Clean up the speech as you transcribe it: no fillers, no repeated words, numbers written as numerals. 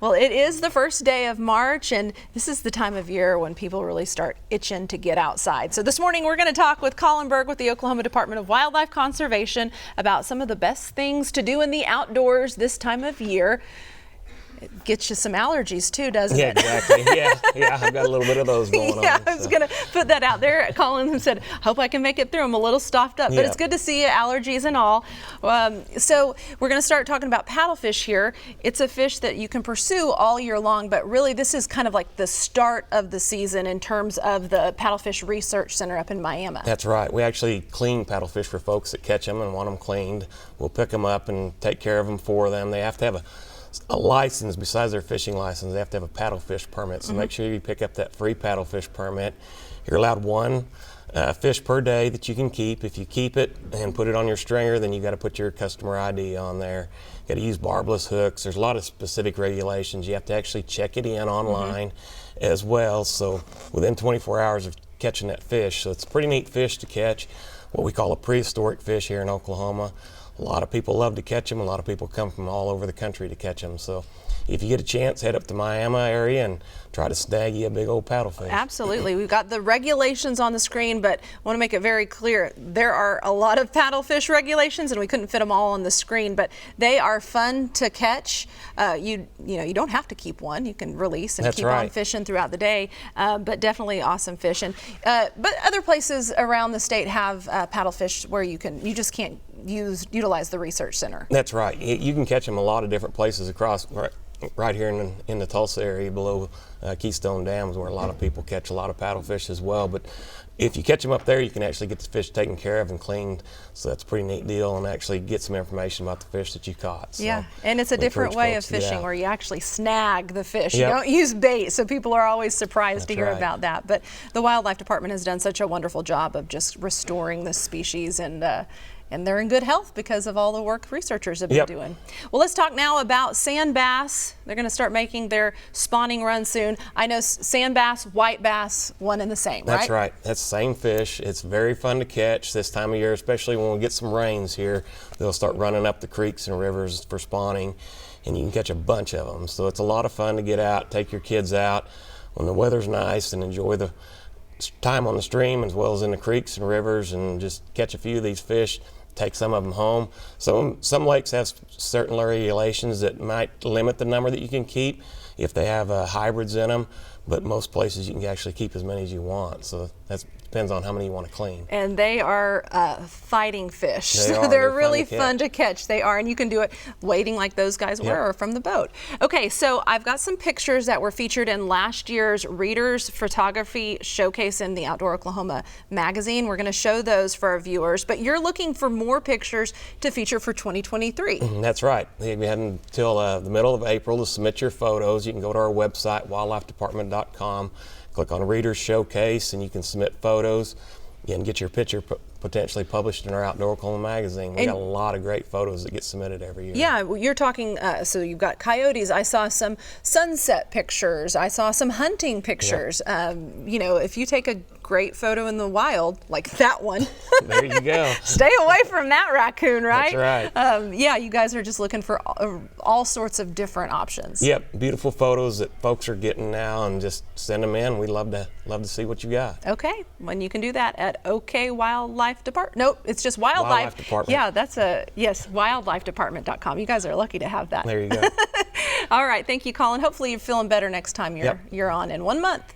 Well, it is the first day of March, and this is the time of year when people really start itching to get outside. So this morning we're going to talk with Colin Berg with the Oklahoma Department of Wildlife Conservation about some of the best things to do in the outdoors this time of year. It gets you some allergies too, doesn't it? Yeah, exactly. Yeah, I've got a little bit of those going on. Yeah, I was going to put that out there. Colin said, hope I can make it through. I'm a little stuffed up, but it's good to see you, allergies and all. So we're going to start talking about paddlefish here. It's a fish that you can pursue all year long, but really this is kind of like the start of the season in terms of the Paddlefish Research Center up in Miami. That's right. We actually clean paddlefish for folks that catch them and want them cleaned. We'll pick them up and take care of them for them. They have to have a license. Besides their fishing license, they have to have a paddlefish permit. So make sure you pick up that free paddlefish permit. You're allowed one fish per day that you can keep. If you keep it and put it on your stringer, then you got to put your customer ID on there. You got to use barbless hooks. There's a lot of specific regulations. You have to actually check it in online as well. So within 24 hours of catching that fish. So it's a pretty neat fish to catch. What we call a prehistoric fish here in Oklahoma. A lot of people love to catch them. A lot of people come from all over the country to catch them. So if you get a chance, head up to Miami area and try to snag you a big old paddlefish. Absolutely. We've got the regulations on the screen, but I want to make it very clear. There are a lot of paddlefish regulations, and we couldn't fit them all on the screen, but they are fun to catch. You don't have to keep one. You can release and keep on fishing throughout the day, but definitely awesome fishing. But other places around the state have paddlefish where you just can't utilize the research center. That's right. You can catch them a lot of different places across right here in the Tulsa area below Keystone Dams, where a lot of people catch a lot of paddlefish as well. But if you catch them up there, you can actually get the fish taken care of and cleaned. So that's a pretty neat deal, and actually get some information about the fish that you caught. So yeah, and it's a different way of fishing where you actually snag the fish. You don't use bait, so people are always surprised to hear about that. But the Wildlife Department has done such a wonderful job of just restoring this species, and they're in good health because of all the work researchers have been doing. Well, let's talk now about sand bass. They're going to start making their spawning run soon. I know sand bass, white bass, one and the same, right? That's right. That's the same fish. It's very fun to catch this time of year, especially when we get some rains here. They'll start running up the creeks and rivers for spawning, and you can catch a bunch of them. So it's a lot of fun to get out, take your kids out when the weather's nice, and enjoy the time on the stream as well as in the creeks and rivers, and just catch a few of these fish. Take some of them home. Some lakes have certain regulations that might limit the number that you can keep if they have hybrids in them, but most places you can actually keep as many as you want. So that depends on how many you want to clean. And they are fighting fish. So they're really fun to catch. They are, and you can do it wading like those guys were or from the boat. Okay, so I've got some pictures that were featured in last year's Reader's Photography Showcase in the Outdoor Oklahoma magazine. We're going to show those for our viewers, but you're looking for more pictures to feature for 2023. That's right. You had until the middle of April to submit your photos. You can go to our website, wildlifedepartment.com. Click on Reader's Showcase, and you can submit photos and get your picture potentially published in our Outdoor Oklahoma magazine. We got a lot of great photos that get submitted every year. Yeah, well, you're talking, so you've got coyotes. I saw some sunset pictures. I saw some hunting pictures. If you take a great photo in the wild, like that one. There you go. Stay away from that raccoon, right? That's right. Yeah, you guys are just looking for all sorts of different options. Yep, beautiful photos that folks are getting now, and just send them in. We'd love to see what you got. Okay, when you can do that at OK Wildlife Department. Nope, it's just Wildlife Department. Yeah, that's wildlifedepartment.com. You guys are lucky to have that. There you go. All right, thank you, Colin. Hopefully you're feeling better next time you're on in 1 month.